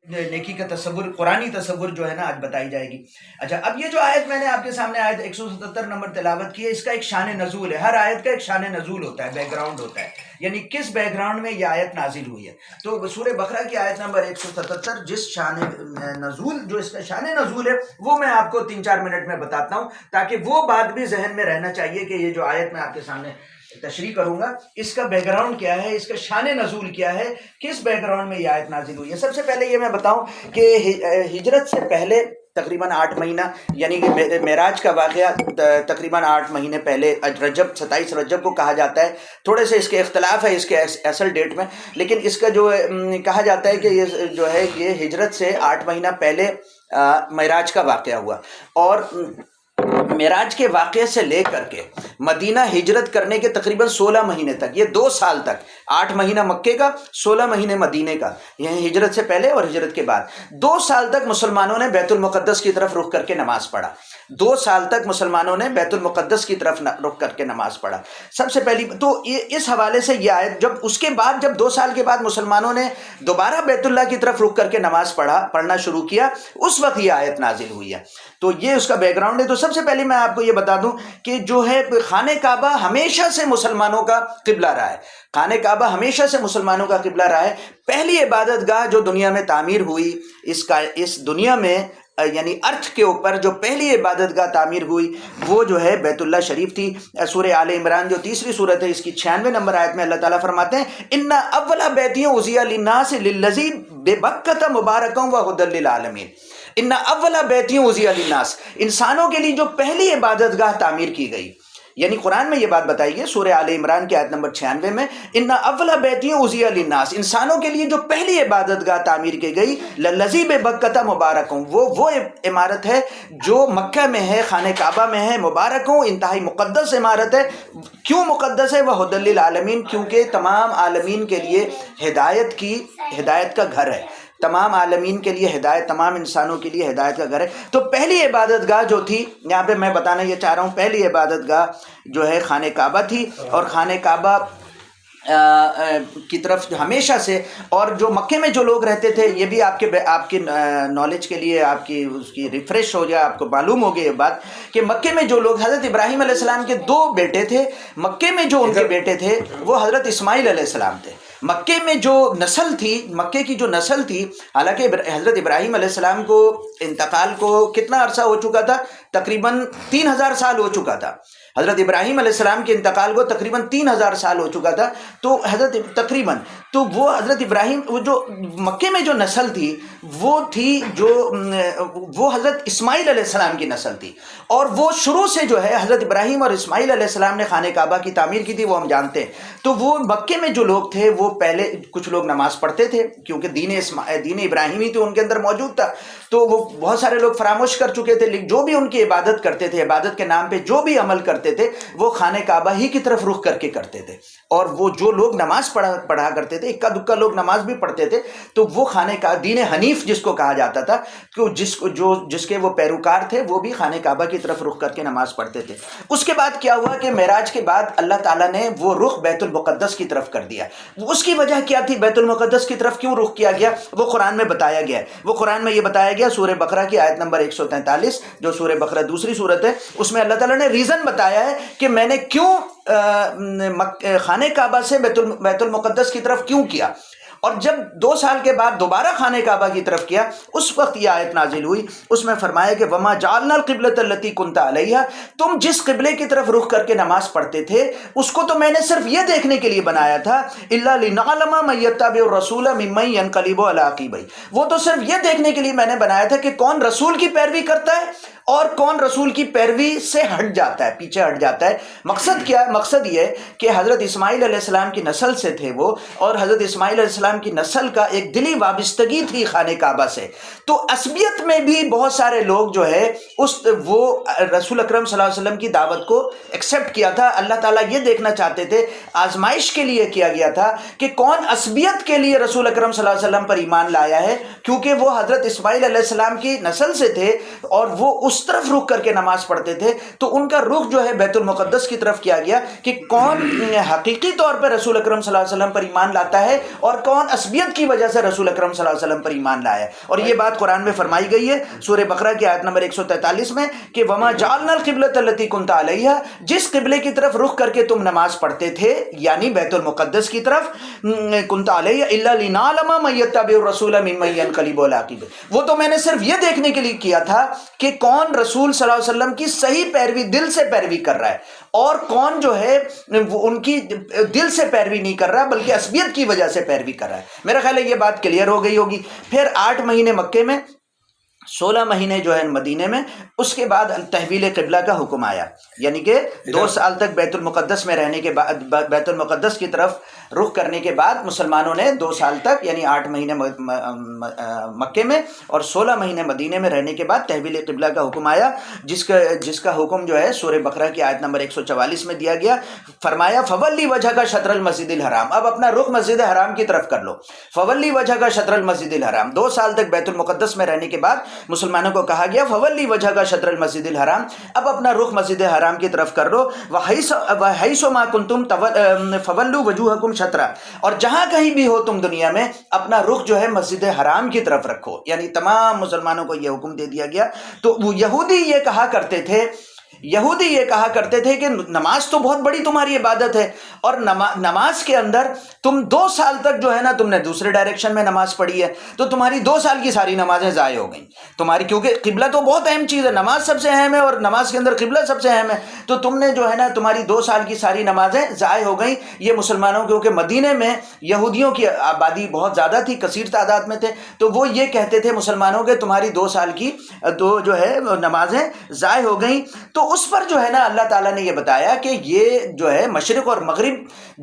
نیکی کا تصور، قرآنی تصور جو ہے نا آج بتائی جائے گی۔ اچھا، اب یہ جو آیت میں نے آپ کے سامنے آیت 177 نمبر تلاوت کی ہے، اس کا ایک شان نزول ہے۔ ہر آیت کا ایک شان نزول ہوتا ہے، بیک گراؤنڈ ہوتا ہے، یعنی کس بیک گراؤنڈ میں یہ آیت نازل ہوئی ہے۔ تو سورہ بقرہ کی آیت نمبر 177 جس شان نزول، جو اس کا شان نزول ہے، وہ میں آپ کو 3-4 منٹ میں بتاتا ہوں، تاکہ وہ بات بھی ذہن میں رہنا چاہیے کہ یہ جو آیت میں آپ کے سامنے تشریح کروں گا، اس کا بیک گراؤنڈ کیا ہے، اس کا شان نزول کیا ہے، کس بیک گراؤنڈ میں یہ آیت نازل ہوئی ہے۔ سب سے پہلے یہ میں بتاؤں کہ ہجرت سے پہلے تقریباً 8 مہینہ، یعنی کہ معراج کا واقعہ تقریباً 8 مہینے پہلے رجب 27 رجب کو کہا جاتا ہے۔ تھوڑے سے اس کے اختلاف ہے اس کے اصل ڈیٹ میں، لیکن اس کا جو کہا جاتا ہے کہ یہ جو ہے یہ ہجرت سے 8 مہینہ پہلے معراج کا واقعہ ہوا، اور معراج کے واقعے سے لے کر کے مدینہ ہجرت کرنے کے تقریباً 16 مہینے تک، یہ 2 سال تک، 8 مہینہ مکے کا، 16 مہینے مدینے کا، یہ ہجرت سے پہلے اور ہجرت کے بعد 2 سال تک مسلمانوں نے بیت المقدس کی طرف رخ کر کے نماز پڑھا۔ 2 سال تک مسلمانوں نے بیت المقدس کی طرف رخ کر کے نماز پڑھا۔ سب سے پہلی تو اس حوالے سے یہ آیت، جب اس کے بعد جب 2 سال کے بعد مسلمانوں نے دوبارہ بیت اللہ کی طرف رخ کر کے نماز پڑھنا شروع کیا، اس وقت یہ آیت نازل ہوئی ہے۔ تو یہ اس کا بیک گراؤنڈ ہے۔ تو سب سے پہلے میں آپ کو یہ بتا دوں کہ جو ہے خانہ کعبہ ہمیشہ سے مسلمانوں کا قبلہ رہا ہے۔ خانہ کعبہ ہمیشہ سے مسلمانوں کا قبلہ رہا ہے۔ پہلی عبادت گاہ جو دنیا میں تعمیر ہوئی، اس دنیا میں یعنی ارتھ کے اوپر جو پہلی عبادت گاہ تعمیر ہوئی، وہ جو ہے بیت اللہ شریف تھی۔ سورہ آل عمران جو تیسری صورت ہے، اس کی 96 نمبر آیت میں اللہ تعالیٰ فرماتے ہیں ان اول بیت وضع للناس للذی ببکۃ مبارکا وہدی للعالمین۔ ان اول بیت وضع للناس، انسانوں کے لیے جو پہلی عبادت گاہ تعمیر کی گئی، یعنی قرآن میں یہ بات بتائی گئی سورہ آل عمران کی آیت نمبر 96 میں، ان اول بیت وضع للناس، انسانوں کے لیے جو پہلی عبادت گاہ تعمیر کی گئی، للذی ببکۃ مبارکوں، وہ عمارت ہے جو مکہ میں ہے، خانہ کعبہ میں ہے، مبارکوں انتہائی مقدس عمارت ہے۔ کیوں مقدس ہے؟ وہدی للعالمین، کیونکہ تمام عالمین کے لیے ہدایت کا گھر ہے، تمام عالمین کے لیے ہدایت، تمام انسانوں کے لیے ہدایت کا گھر ہے۔ تو پہلی عبادت گاہ جو تھی، یہاں پہ میں بتانا یہ چاہ رہا ہوں، پہلی عبادت گاہ جو ہے خانہ کعبہ تھی، اور خانہ کعبہ کی طرف ہمیشہ سے، اور جو مکے میں جو لوگ رہتے تھے، یہ بھی آپ کی نالج کے لیے، آپ کی اس کی ریفریش ہو جائے، آپ کو معلوم ہو گئی یہ بات کہ مکے میں جو لوگ، حضرت ابراہیم علیہ السلام کے 2 بیٹے تھے، مکے میں جو ان کے بیٹے تھے وہ حضرت اسماعیل علیہ السلام تھے۔ مکے میں جو نسل تھی، مکے کی جو نسل تھی، حالانکہ حضرت ابراہیم علیہ السلام کو انتقال کو کتنا عرصہ ہو چکا تھا؟ تقریباً 3000 سال ہو چکا تھا۔ حضرت ابراہیم علیہ السلام کے انتقال کو تقریباً 3000 سال ہو چکا تھا۔ تو وہ حضرت ابراہیم، وہ جو مکے میں جو نسل تھی، وہ حضرت اسماعیل علیہ السلام کی نسل تھی، اور وہ شروع سے جو ہے حضرت ابراہیم اور اسماعیل علیہ السلام نے خانہ کعبہ کی تعمیر کی تھی، وہ ہم جانتے ہیں۔ تو وہ مکے میں جو لوگ تھے، وہ پہلے کچھ لوگ نماز پڑھتے تھے، کیونکہ دین ابراہیمی تو ان کے اندر موجود تھا، تو وہ بہت سارے لوگ فراموش کر چکے تھے، لیکن جو بھی ان کی عبادت کرتے تھے، عبادت کے نام پہ جو بھی عمل کرتے تھے، وہ خانہ کعبہ ہی کی طرف رخ کر کے کرتے تھے۔ اور وہ جو لوگ نماز پڑھا کرتے تھے، اکا دکا لوگ نماز بھی پڑھتے تھے، تو وہ خانہ کعبہ، دین حنیف جس کو کہا جاتا تھا، کہ جس کے وہ پیروکار تھے، وہ بھی خانہ کعبہ کی طرف رخ کر کے نماز پڑھتے تھے۔ اس کے بعد کیا ہوا کہ معراج کے بعد اللہ تعالیٰ نے وہ رخ بیت المقدس کی طرف کر دیا۔ اس کی وجہ کیا تھی؟ بیت المقدس کی طرف کیوں رخ کیا گیا؟ وہ قرآن میں بتایا گیا ہے۔ وہ قرآن میں یہ بتایا گیا سورہ بقرہ کی آیت نمبر 143، جو سورہ بقرہ دوسری صورت ہے، اس میں اللہ تعالیٰ نے ریزن بتایا ہے کہ میں نے کیوں خانہ کعبہ سے بیت المقدس کی طرف کیوں کیا، اور جب 2 سال کے بعد دوبارہ خانہ کعبہ کی طرف کیا، اس وقت یہ آیت نازل ہوئی۔ اس میں فرمایا کہ وَمَا جَعَلْنَا الْقِبْلَةَ الَّتِي كُنْتَ عَلَيْهَا، تم جس قبلے کی طرف رخ کر کے نماز پڑھتے تھے، اس کو تو میں نے صرف یہ دیکھنے کے لیے بنایا تھا، إِلَّا لِنَعْلَمَ مَن يَتَّبِعُ الرَّسُولَ مِمَّن يَنقَلِبُ عَلَىٰ عَقِبَيْهِ، وہ تو صرف یہ دیکھنے کے لیے میں نے بنایا تھا کہ کون رسول کی پیروی کرتا ہے اور کون رسول کی پیروی سے ہٹ جاتا ہے، پیچھے ہٹ جاتا ہے۔ مقصد کیا ہے؟ مقصد یہ کہ حضرت اسماعیل علیہ السلام کی نسل سے تھے وہ، اور حضرت اسماعیل علیہ السلام کی نسل کا ایک دلی وابستگی تھی خانہ کعبہ سے۔ تو عصبیت میں بھی بہت سارے لوگ جو ہے وہ رسول اکرم صلی اللہ علیہ وسلم کی دعوت کو ایکسیپٹ کیا تھا۔ اللہ تعالیٰ یہ دیکھنا چاہتے تھے، آزمائش کے لیے کیا گیا تھا کہ کون عصبیت کے لیے رسول اکرم صلی اللہ علیہ وسلم پر ایمان لایا ہے، کیونکہ وہ حضرت اسماعیل علیہ السلام کی نسل سے تھے، اور وہ اس اس طرف رخ کر کے نماز پڑھتے تھے تو ان کا رخ جو ہے بیت المقدس کی طرف کیا گیا کہ کون حقیقی طور پہ رسول اکرم صلی اللہ علیہ وسلم پر ایمان لاتا ہے اور کون عصبیت کی وجہ سے رسول اکرم صلی اللہ علیہ وسلم پر ایمان لایا ہے. اور یہ بات قرآن میں فرمائی گئی ہے سورہ بقرہ کی آیت نمبر 143 میں کہ وما جعلنا القبلۃ التی کنت علیہا، جس قبلے کی طرف رخ کر کے تم نماز پڑھتے تھے یعنی بیت المقدس کی طرف، کنت علیہا الا لنعلم من یتبع الرسول ممن ينقلب علی عقبیہ، وہ تو میں نے صرف یہ دیکھنے کے لیے کیا تھا کہ کون رسول صلی اللہ علیہ وسلم کی صحیح پیروی، دل سے پیروی کر رہا ہے، اور کون جو ہے ان کی دل سے پیروی نہیں کر رہا بلکہ عصبیت کی وجہ سے پیروی کر رہا ہے. میرا خیال ہے یہ بات کلیئر ہو گئی ہوگی. پھر 8 مہینے مکے میں، 16 مہینے جو ہے مدینے میں، اس کے بعد تحویل قبلہ کا حکم آیا، یعنی کہ 2 سال تک بیت المقدس میں رہنے کے بعد، بیت المقدس کی طرف رخ کرنے کے بعد مسلمانوں نے 2 سال تک یعنی 8 مہینے مکے میں اور 16 مہینے مدینے میں رہنے کے بعد تحویل قبلہ کا حکم آیا، جس کا حکم جو ہے سورہ بقرہ کی آیت نمبر 144 میں دیا گیا. فرمایا فولی وجہ کا شطر المسجد الحرام، اب اپنا رخ مسجد حرام کی طرف کر لو. فولی وجہ کا شطر المسجد الحرام، 2 سال تک بیت المقدس میں رہنے کے بعد مسلمانوں کو کہا گیا فولی وجہ کا شطر المسجد الحرام، اب اپنا رخ مسجد حرام کی طرف کر لو. وحیث ما کنتم فولوا وجوہکم شطرا، اور جہاں کہیں بھی ہو تم دنیا میں اپنا رخ جو ہے مسجد حرام کی طرف رکھو، یعنی تمام مسلمانوں کو یہ حکم دے دیا گیا. تو وہ یہودی یہ کہا کرتے تھے کہ نماز تو بہت بڑی تمہاری عبادت ہے، اور نماز کے اندر تم 2 سال تک جو ہے نا تم نے دوسرے ڈائریکشن میں نماز پڑھی ہے، تو تمہاری 2 سال کی ساری نمازیں ضائع ہو گئیں تمہاری، کیونکہ قبلہ تو بہت اہم چیز ہے، نماز سب سے اہم ہے اور نماز کے اندر قبلہ سب سے اہم ہے، تو تم نے جو ہے نا تمہاری 2 سال کی ساری نمازیں ضائع ہو گئیں. یہ مسلمانوں، کیونکہ مدینے میں یہودیوں کی آبادی بہت زیادہ تھی، کثیر تعداد میں تھے، تو وہ یہ کہتے تھے مسلمانوں کے تمہاری 2 سال کی جو ہے نمازیں ضائع ہو گئیں. تو اس پر جو ہے نا اللہ تعالیٰ نے یہ بتایا کہ یہ جو ہے مشرق اور مغرب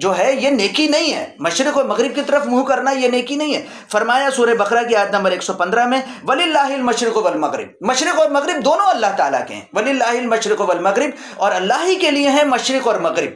جو ہے یہ نیکی نہیں ہے، مشرق اور مغرب کی طرف منہ کرنا یہ نیکی نہیں ہے. فرمایا سورہ بقرہ کی آیت نمبر 115 میں وَلِلَّهِ الْمَشْرِقُ وَالْمَغْرِبُ، مشرق اور مغرب دونوں اللہ تعالیٰ کے ہیں. وَلِلَّهِ الْمَشْرِقُ وَالْمَغْرِبُ، اور اللہ ہی کے لیے ہیں مشرق اور مغرب.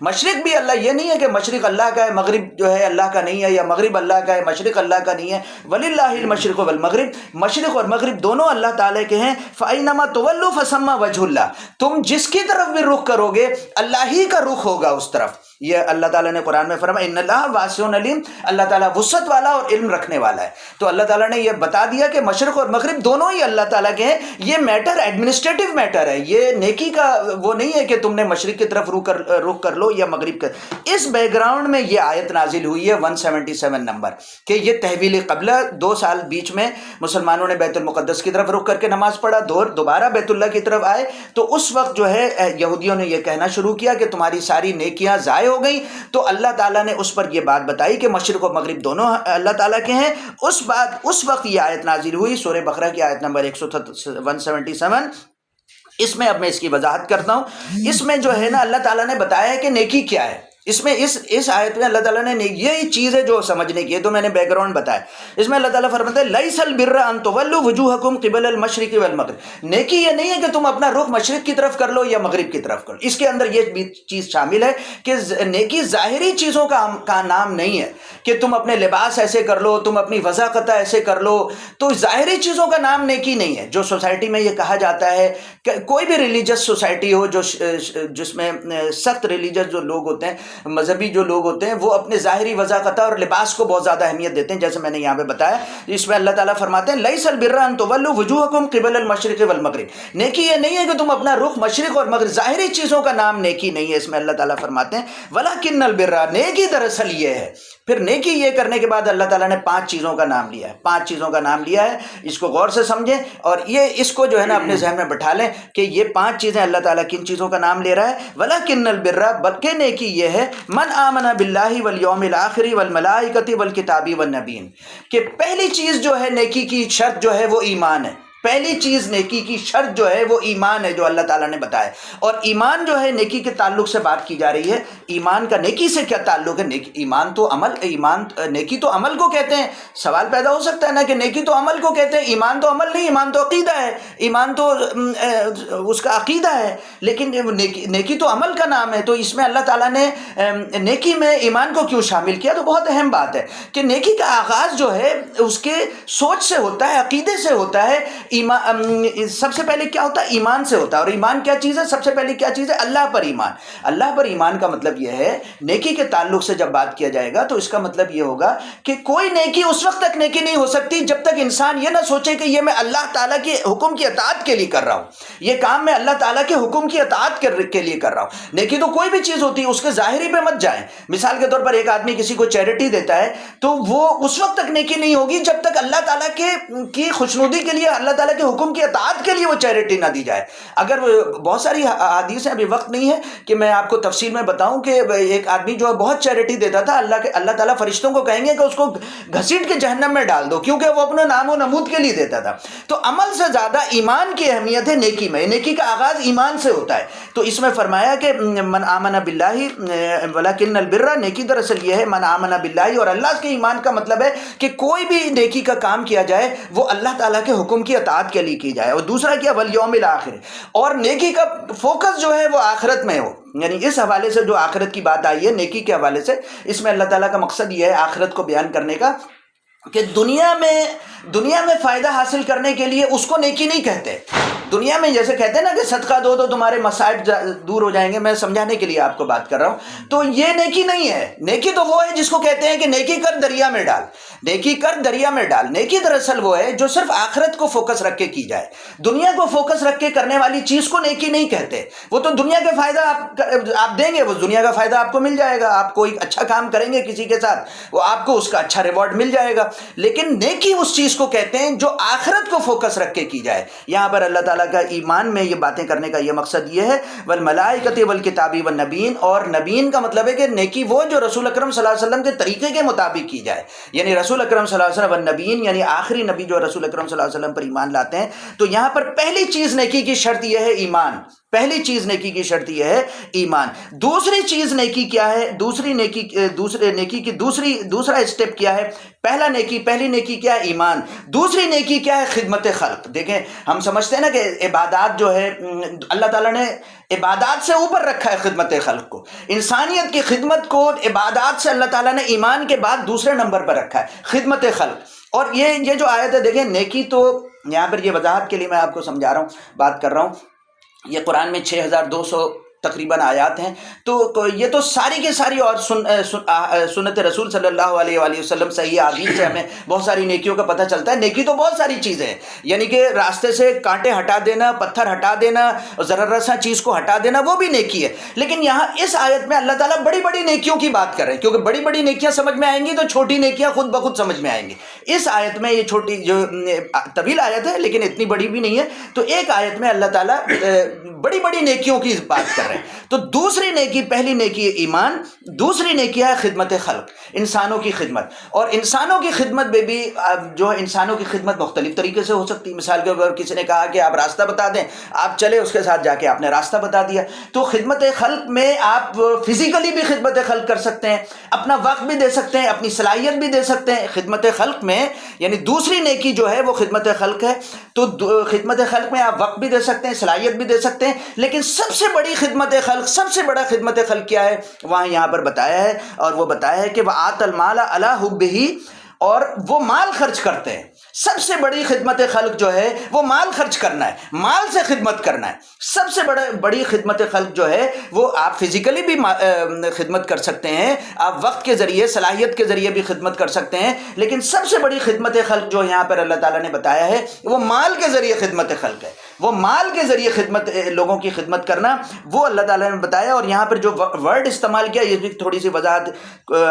مشرق بھی اللہ، یہ نہیں ہے کہ مشرق اللہ کا ہے مغرب جو ہے اللہ کا نہیں ہے، یا مغرب اللہ کا ہے مشرق اللہ کا نہیں ہے. وَلِلَّهِ الْمَشْرِقُ وَالْمَغْرِبُ، مشرق اور مغرب دونوں اللہ تعالیٰ کے ہیں. فَأَيْنَمَا تُوَلُّوا فَثَمَّ وَجْهُ اللَّهِ، تم جس کی طرف بھی رخ کرو گے اللہ ہی کا رخ ہوگا اس طرف. یہ اللہ تعالیٰ نے قرآن میں فرمایا ان اللہ واسع علیم، اللہ تعالیٰ وسعت والا اور علم رکھنے والا ہے. تو اللہ تعالیٰ نے یہ بتا دیا کہ مشرق اور مغرب دونوں ہی اللہ تعالیٰ کے ہیں. یہ میٹر ایڈمنسٹریٹو میٹر ہے، یہ نیکی کا وہ نہیں ہے کہ تم نے مشرق کی طرف رخ کر لو یا مغرب کا. اس بیک گراؤنڈ میں یہ آیت نازل ہوئی ہے 177 نمبر، کہ یہ تحویل قبلہ 2 سال بیچ میں مسلمانوں نے بیت المقدس کی طرف رخ کر کے نماز پڑھا، دوبارہ بیت اللہ کی طرف آئے تو اس وقت جو ہے یہودیوں نے یہ کہنا شروع کیا کہ تمہاری ساری نیکیاں ضائع ہو گئی. تو اللہ تعالیٰ نے اس پر یہ بات بتائی کہ مشرق و مغرب دونوں اللہ تعالیٰ کے ہیں. اس وقت یہ آیت نازل ہوئی سورہ بقرہ کی آیت نمبر 177. اس میں اب میں اس کی وضاحت کرتا ہوں. اس میں جو ہے نا اللہ تعالیٰ نے بتایا ہے کہ نیکی کیا ہے. اس میں اس آیت میں اللہ تعالیٰ نے یہی چیز ہے جو سمجھنے کی ہے، تو میں نے بیک گراؤنڈ بتایا. اس میں اللہ تعالیٰ فرماتا ہے لیس البر ان تولوا وجوہکم قبل المشرق والمغرب، نیکی یہ نہیں ہے کہ تم اپنا رخ مشرق کی طرف کر لو یا مغرب کی طرف کر لو. اس کے اندر یہ بھی چیز شامل ہے کہ نیکی ظاہری چیزوں کا نام نہیں ہے کہ تم اپنے لباس ایسے کر لو، تم اپنی وضاقتہ ایسے کر لو، تو ظاہری چیزوں کا نام نیکی نہیں ہے. جو سوسائٹی میں یہ کہا جاتا ہے کہ کوئی بھی ریلیجس سوسائٹی ہو جس میں سخت ریلیجس جو لوگ ہوتے ہیں، مذہبی جو لوگ ہوتے ہیں، وہ اپنے ظاہری وضاقتہ اور لباس کو بہت زیادہ اہمیت دیتے ہیں، جیسے میں نے یہاں پہ بتایا. اس میں اللہ تعالیٰ فرماتے ہیں لیس البر ان تولوا وجوہکم قبل المشرق والمغرب، نیکی یہ نہیں ہے کہ تم اپنا رخ مشرق اور مغرب، ظاہری چیزوں کا نام نیکی نہیں ہے. اس میں اللہ تعالیٰ فرماتے ہیں ولکن البر، نیکی دراصل یہ ہے. پھر نیکی یہ کرنے کے بعد اللہ تعالیٰ نے 5 چیزوں کا نام لیا ہے، 5 چیزوں کا نام لیا ہے. اس کو غور سے سمجھیں اور اس کو جو ہے نا اپنے ذہن میں بٹھا لیں کہ یہ 5 چیزیں اللہ تعالیٰ کن چیزوں کا نام لے رہا ہے. ولکن البر، بلکہ نیکی یہ ہے من آمن باللہ والیوم الآخر والملائکۃ والکتاب والنبیین، کہ پہلی چیز جو ہے نیکی کی شرط جو ہے وہ ایمان ہے. پہلی چیز نیکی کی شرط جو ہے وہ ایمان ہے، جو اللہ تعالیٰ نے بتایا. اور ایمان جو ہے نیکی کے تعلق سے بات کی جا رہی ہے. ایمان کا نیکی سے کیا تعلق ہے؟ ایمان تو عمل، نیکی تو عمل کو کہتے ہیں. سوال پیدا ہو سکتا ہے نا کہ نیکی تو عمل کو کہتے ہیں، ایمان تو عمل نہیں، ایمان تو عقیدہ ہے، ایمان تو اس کا عقیدہ ہے. لیکن نیکی تو عمل کا نام ہے. تو اس میں اللہ تعالیٰ نے نیکی میں ایمان کو کیوں شامل کیا؟ تو بہت اہم بات ہے کہ نیکی کا آغاز جو ہے اس کے سوچ سے ہوتا ہے، عقیدے سے ہوتا ہے. سب سے پہلے کیا ہوتا ہے؟ ایمان سے ہوتا ہے. اور ایمان کیا چیز ہے؟ سب سے پہلے کیا چیز ہے؟ اللہ پر ایمان. اللہ پر ایمان کا مطلب یہ ہے، نیکی کے تعلق سے جب بات کیا جائے گا تو اس کا مطلب یہ ہوگا کہ کوئی نیکی اس وقت تک نیکی نہیں ہو سکتی جب تک انسان یہ نہ سوچے کہ یہ میں اللہ تعالیٰ کے حکم کی اطاعت کے لیے کر رہا ہوں، یہ کام میں اللہ تعالیٰ کے حکم کی اطاعت کے لیے کر رہا ہوں. نیکی تو کوئی بھی چیز ہوتی ہے، اس کے ظاہری پہ مت جائیں. مثال کے طور پر ایک آدمی کسی کو چیریٹی دیتا ہے تو وہ اس وقت تک نیکی نہیں ہوگی جب تک اللہ تعالیٰ کی خوشنودی کے لیے، اللہ تعالیٰ کے حکم کی اطاعت کے لیے وہ چیریٹی نہ دی جائے. اگر بہت ساری حدیث ہیں، ابھی وقت نہیں ہے کہ میں آپ کو تفصیل میں بتاؤں کہ ایک آدمی جو بہت چیریٹی دیتا تھا، اللہ تعالیٰ فرشتوں کو کہیں گے کہ اس کو گھسیٹ کے جہنم میں ڈال دو، کیونکہ وہ اپنے نام و نمود کے لیے دیتا تھا. تو عمل سے زیادہ ایمان کی اہمیت ہے نیکی میں. نیکی کا آغاز ایمان سے ہوتا ہے. تو اس میں فرمایا کہ من آمن باللہ ولکن البر، نیکی دراصل یہ ہے من آمن باللہ، اور اللہ کے ایمان کا مطلب ہے کہ کوئی بھی نیکی کا کام کیا جائے وہ اللہ تعالیٰ کے حکم کی اطاعت کے لیے کی جائے. اور دوسرا کیا؟ والیوم الآخر، اور نیکی کا فوکس جو ہے وہ آخرت میں ہو. یعنی اس حوالے سے جو آخرت کی بات آئی ہے نیکی کے حوالے سے، اس میں اللہ تعالیٰ کا مقصد یہ ہے آخرت کو بیان کرنے کا کہ دنیا میں فائدہ حاصل کرنے کے لیے اس کو نیکی نہیں کہتے. دنیا میں جیسے کہتے ہیں نا کہ صدقہ دو تو تمہارے مصائب دور ہو جائیں گے، میں سمجھانے کے لیے آپ کو بات کر رہا ہوں. تو یہ نیکی نہیں ہے. نیکی تو وہ ہے جس کو کہتے ہیں کہ نیکی کر دریا میں ڈال، نیکی کر دریا میں ڈال. نیکی دراصل وہ ہے جو صرف آخرت کو فوکس رکھ کے کی جائے. دنیا کو فوکس رکھ کے کرنے والی چیز کو نیکی نہیں کہتے. وہ تو دنیا کے فائدہ آپ دیں گے، وہ دنیا کا فائدہ آپ کو مل جائے گا. آپ کوئی اچھا کام کریں گے کسی کے ساتھ، وہ آپ کو اس کا اچھا ریوارڈ مل جائے گا. لیکن نیکی اس چیز کو کہتے ہیں جو آخرت کو فوکس رکھ کے کی جائے. یہاں پر اللہ تعالیٰ کا ایمان میں یہ باتیں کرنے کا یہ مقصد یہ ہے. والملائکۃ والکتاب والنبیین، اور نبیین کا مطلب ہے کہ نیکی وہ جو رسول اکرم صلی اللہ علیہ وسلم کے طریقے کے مطابق کی جائے. یعنی رسول اکرم صلی اللہ علیہ وسلم والنبیین، یعنی آخری نبی جو رسول اکرم صلی اللہ علیہ وسلم پر ایمان لاتے ہیں. تو یہاں پر پہلی چیز نیکی کی شرط یہ ہے ایمان. پہلی چیز نیکی کی شرط یہ ہے ایمان. دوسری چیز نیکی کیا ہے؟ دوسرا اسٹیپ کیا ہے؟ پہلی نیکی کیا ہے؟ ایمان. دوسری نیکی کیا ہے؟ خدمت خلق. دیکھیں ہم سمجھتے ہیں نا کہ عبادات جو ہے اللہ تعالیٰ نے عبادات سے اوپر رکھا ہے خدمت خلق کو. انسانیت کی خدمت کو عبادات سے اللہ تعالیٰ نے ایمان کے بعد دوسرے نمبر پر رکھا ہے، خدمت خلق. اور یہ جو آیت ہے دیکھیں، نیکی تو یہاں پر یہ وضاحت کے لیے میں آپ کو سمجھا رہا ہوں، بات کر رہا ہوں. یہ قرآن میں 6200 تقریباً آیات ہیں. تو یہ تو ساری کی ساری، اور سنت رسول صلی اللہ علیہ وآلہ وسلم صحیح حدیث سے ہمیں بہت ساری نیکیوں کا پتہ چلتا ہے. نیکی تو بہت ساری چیزیں ہیں، یعنی کہ راستے سے کانٹے ہٹا دینا، پتھر ہٹا دینا، ضرر رساں چیز کو ہٹا دینا، وہ بھی نیکی ہے. لیکن یہاں اس آیت میں اللہ تعالیٰ بڑی بڑی نیکیوں کی بات کر رہے ہیں، کیونکہ بڑی بڑی نیکیاں سمجھ میں آئیں گی تو چھوٹی نیکیاں خود بخود سمجھ میں آئیں گی. اس آیت میں یہ چھوٹی جو طویل آیت ہے لیکن اتنی بڑی بھی نہیں ہے، تو ایک آیت میں اللہ تعالیٰ بڑی بڑی نیکیوں کی بات کر رہے ہیں. تو دوسری نیکی، پہلی نیکی ایمان، دوسری نیکی ہے خدمت خلق، انسانوں کی خدمت. اور انسانوں کی خدمت میں بھی جو ہے انسانوں کی خدمت مختلف طریقے سے ہو سکتی ہے. مثال کے طور پر کسی نے کہا کہ آپ راستہ بتا دیں، آپ چلے اس کے ساتھ جا کے آپ نے راستہ بتا دیا. تو خدمت خلق میں آپ فزیکلی بھی خدمت خلق کر سکتے ہیں، اپنا وقت بھی دے سکتے ہیں، اپنی صلاحیت بھی دے سکتے ہیں خدمت خلق میں. یعنی دوسری نیکی جو ہے وہ خدمت خلق ہے. تو خدمت خلق میں آپ وقت بھی دے سکتے ہیں، صلاحیت بھی دے سکتے ہیں. لیکن سب سے بڑی خدمت خلق، سب سے بڑا خدمت خلق کیا ہے؟ وہاں یہاں پر بتایا ہے، اور وہ بتایا ہے کہ وَآتَ الْمَالَ عَلَىٰ حُبِّهِ، اور وہ مال خرچ کرتے ہیں. سب سے بڑی خدمت خلق جو ہے وہ مال خرچ کرنا ہے، مال سے خدمت کرنا ہے. سب سے بڑی خدمت خلق جو ہے وہ آپ فزیکلی بھی خدمت کر سکتے ہیں، آپ وقت کے ذریعے، صلاحیت کے ذریعے بھی خدمت کر سکتے ہیں. لیکن سب سے بڑی خدمت خلق جو یہاں پر اللہ تعالیٰ نے بتایا ہے وہ مال کے ذریعے خدمت خلق ہے. وہ مال کے ذریعے خدمت، لوگوں کی خدمت کرنا، وہ اللہ تعالیٰ نے بتایا. اور یہاں پر جو ورڈ استعمال کیا، یہ بھی تھوڑی سی وضاحت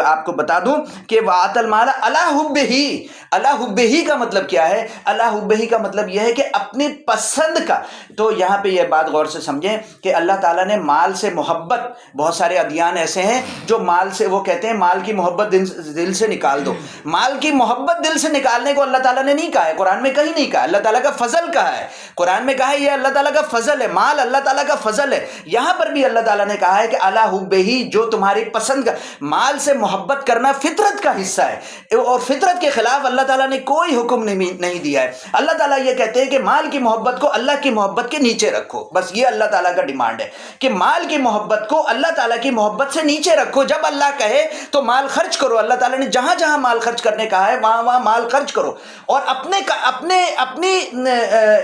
آپ کو بتا دوں کہ وَآتَ الْمَالَ عَلَىٰ حُبِّهِ. عَلَىٰ حُبِّهِ کا مطلب کیا ہے؟ عَلَىٰ حُبِّهِ کا مطلب یہ ہے کہ اپنی پسند کا. تو یہاں پہ یہ بات غور سے سمجھیں کہ اللہ تعالیٰ نے مال سے محبت، بہت سارے ادیان ایسے ہیں جو مال سے، وہ کہتے ہیں مال کی محبت دل سے نکال دو. مال کی محبت دل سے نکالنے کو اللہ تعالیٰ نے نہیں کہا ہے، قرآن میں کہیں نہیں کہا. اللہ تعالیٰ کا فضل کہا ہے، قرآن میں کہا ہے یہ اللہ تعالیٰ کا فضل ہے، مال اللہ تعالیٰ کا فضل ہے. یہاں پر بھی اللہ تعالیٰ نے کہا ہے کہ علی حبہ، جو تمہاری پسند کا، مال سے محبت کرنا فطرت کا حصہ ہے، اور فطرت کے خلاف اللہ تعالیٰ نے کوئی حکم نہیں دیا ہے. اللہ تعالیٰ یہ کہتے ہیں کہ مال کی محبت کو اللہ کی محبت کے نیچے رکھو. بس یہ اللہ تعالیٰ کا ڈیمانڈ ہے کہ مال کی محبت کو اللہ تعالیٰ کی محبت سے نیچے رکھو. جب اللہ کہے تو مال خرچ کرو. اللہ تعالیٰ نے جہاں جہاں مال خرچ کرنے کہا ہے وہاں وہاں مال خرچ کرو، اور اپنی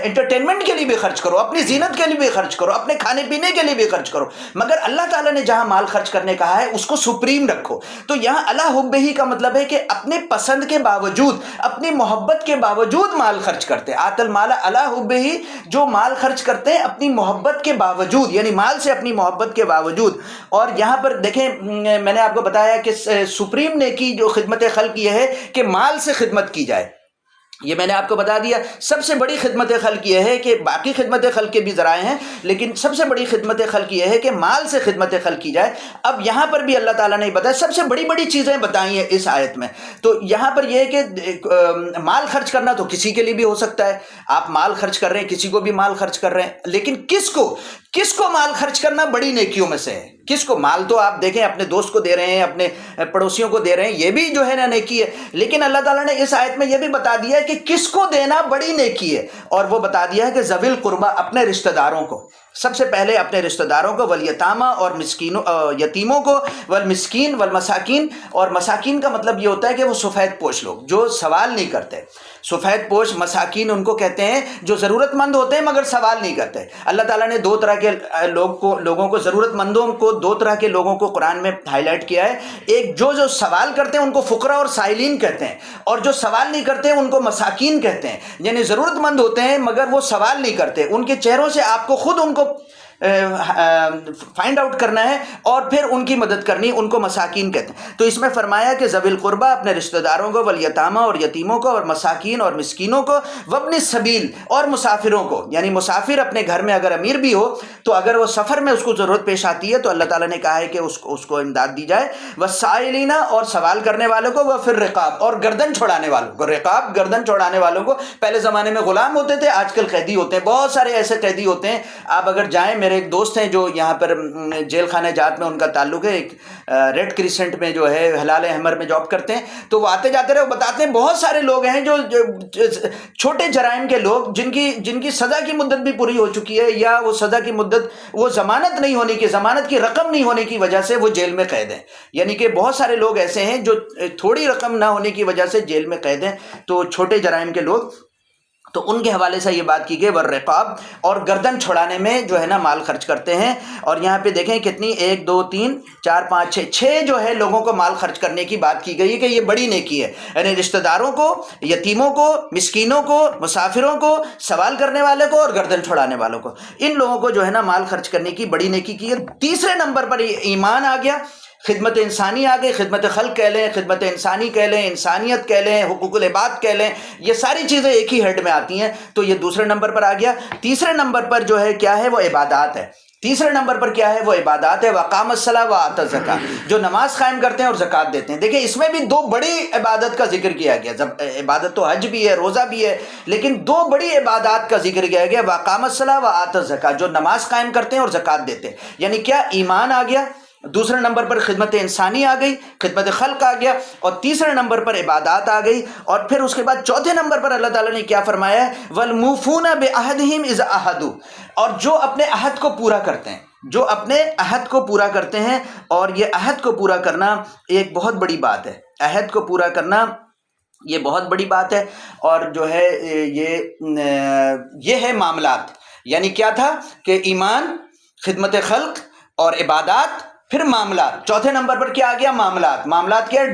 انٹرٹینمنٹ کے لیے بھی خرچ کرو، اپنی زینت کے لیے بھی خرچ کرو، اپنے کھانے پینے کے لیے بھی خرچ کرو. مگر اللہ تعالیٰ نے جہاں مال خرچ کرنے کہا ہے اس کو سپریم رکھو. تو یہاں علی حبہ کا مطلب ہے کہ اپنے پسند کے باوجود، اپنی محبت کے باوجود مال خرچ کرتے. آت المال علی حبہ، جو مال خرچ کرتے ہیں اپنی محبت کے باوجود، یعنی مال سے اپنی محبت کے باوجود. اور یہاں پر دیکھیں میں نے آپ کو بتایا کہ سپریم نیکی جو خدمت خلق یہ ہے کہ مال سے خدمت کی جائے. یہ میں نے آپ کو بتا دیا. سب سے بڑی خدمت خلق یہ ہے کہ باقی خدمت خلق کے بھی ذرائع ہیں، لیکن سب سے بڑی خدمت خلق یہ ہے کہ مال سے خدمت خلق کی جائے. اب یہاں پر بھی اللہ تعالیٰ نے بتایا، سب سے بڑی بڑی چیزیں بتائی ہیں اس آیت میں. تو یہاں پر یہ ہے کہ مال خرچ کرنا تو کسی کے لیے بھی ہو سکتا ہے. آپ مال خرچ کر رہے ہیں، کسی کو بھی مال خرچ کر رہے ہیں، لیکن کس کو مال خرچ کرنا بڑی نیکیوں میں سے ہے. کس کو مال تو آپ دیکھیں اپنے دوست کو دے رہے ہیں، اپنے پڑوسیوں کو دے رہے ہیں، یہ بھی جو ہے نا نیکی ہے. لیکن اللہ تعالیٰ نے اس آیت میں یہ بھی بتا دیا ہے کہ کس کو دینا بڑی نیکی ہے، اور وہ بتا دیا ہے کہ ذوی القربہ، اپنے رشتہ داروں کو. سب سے پہلے اپنے رشتہ داروں کو، والیتامہ، اور مسکینوں، یتیموں کو، والمسکین والمساکین. اور مساکین کا مطلب یہ ہوتا ہے کہ وہ سفید پوش لوگ جو سوال نہیں کرتے. سفید پوش مساکین ان کو کہتے ہیں جو ضرورت مند ہوتے ہیں مگر سوال نہیں کرتے. اللہ تعالیٰ نے دو طرح کے لوگوں کو، ضرورت مندوں کو، دو طرح کے لوگوں کو قرآن میں ہائی لائٹ کیا ہے. ایک جو سوال کرتے ہیں ان کو فقراء اور سائلین کہتے ہیں، اور جو سوال نہیں کرتے ان کو مساکین کہتے ہیں. یعنی ضرورت مند ہوتے ہیں مگر وہ سوال نہیں کرتے. ان کے چہروں سے آپ کو خود ان کو فائنڈ آؤٹ کرنا ہے اور پھر ان کی مدد کرنی، ان کو مساکین کہتے ہیں. تو اس میں فرمایا کہ ذوی القربہ، اپنے رشتہ داروں کو، والیتامہ، اور یتیموں کو، اور مساکین اور مسکینوں کو، وابن السبیل، اور مسافروں کو. یعنی مسافر اپنے گھر میں اگر امیر بھی ہو تو اگر وہ سفر میں اس کو ضرورت پیش آتی ہے تو اللہ تعالیٰ نے کہا ہے کہ اس کو امداد دی جائے. والسائلین، اور سوال کرنے والوں کو، وفی الرقاب، اور گردن چھڑانے والوں کو. رقاب گردن چھڑانے والوں کو. پہلے زمانے میں غلام ہوتے تھے، آج کل قیدی ہوتے ہیں. بہت سارے ایسے قیدی ہوتے ہیں. آپ اگر جائیں، میرے ایک دوست ہیں جو یہاں پر جیل خانہ جات میں ان کا تعلق ہے، ایک ریڈ کریسنٹ میں جو ہے ہلال احمر میں جاب کرتے ہیں. تو وہ آتے جاتے رہے، وہ بتاتے ہیں بہت سارے لوگ ہیں جو چھوٹے جرائم کے لوگ جن کی سزا کی مدت بھی پوری ہو چکی ہے، یا وہ سزا کی مدت، وہ ضمانت نہیں ہونے کی، ضمانت کی رقم نہیں ہونے کی وجہ سے وہ جیل میں قید ہیں. یعنی کہ بہت سارے لوگ ایسے ہیں جو تھوڑی رقم نہ ہونے کی وجہ سے جیل میں قید ہیں. تو چھوٹے جرائم کے لوگ، تو ان کے حوالے سے یہ بات کی گئی والرقاب، اور گردن چھڑانے میں جو ہے نا مال خرچ کرتے ہیں. اور یہاں پہ دیکھیں کتنی 1 2 3 4 5 6 جو ہے لوگوں کو مال خرچ کرنے کی بات کی گئی ہے کہ یہ بڑی نیکی ہے. یعنی رشتہ داروں کو، یتیموں کو، مسکینوں کو، مسافروں کو، سوال کرنے والے کو، اور گردن چھڑانے والوں کو، ان لوگوں کو جو ہے نا مال خرچ کرنے کی بڑی نیکی کی ہے. تیسرے نمبر پر ایمان آ گیا، خدمت انسانی آ گئی. خدمت خلق کہہ لیں، خدمت انسانی کہہ لیں، انسانیت کہہ لیں، حقوق العباد کہہ لیں، یہ ساری چیزیں ایک ہی ہیڈ میں آتی ہیں. تو یہ دوسرے نمبر پر آ گیا. تیسرے نمبر پر جو ہے کیا ہے، وہ عبادات ہے. تیسرے نمبر پر کیا ہے، وہ عبادات ہے. وقام الصلاۃ وآت الزکاۃ، جو نماز قائم کرتے ہیں اور زکوٰۃ دیتے ہیں. دیکھیں اس میں بھی دو بڑی عبادت کا ذکر کیا گیا. عبادت تو حج بھی ہے، روزہ بھی ہے، لیکن دو بڑی عبادات کا ذکر کیا گیا. وقام الصلاۃ وآت الزکاۃ، جو نماز قائم کرتے ہیں اور زکوٰۃ دیتے ہیں. یعنی کیا، ایمان آ گیا. دوسرے نمبر پر خدمت انسانی آ گئی، خدمت خلق آ گیا، اور تیسرے نمبر پر عبادات آ گئی. اور پھر اس کے بعد چوتھے نمبر پر اللہ تعالیٰ نے کیا فرمایا ہے، وَالْمُوفُونَ بِعَهْدِهِمْ إِذَا عَاهَدُوا، اور جو اپنے عہد کو پورا کرتے ہیں، جو اپنے عہد کو پورا کرتے ہیں. اور یہ عہد کو پورا کرنا ایک بہت بڑی بات ہے. عہد کو پورا کرنا یہ بہت بڑی بات ہے. اور جو ہے یہ ہے معاملات. یعنی کیا تھا کہ ایمان، خدمت خلق اور عبادات، پھر معاملات. چوتھے نمبر پر کیا آ گیا، معاملات. معاملات کیا ہے،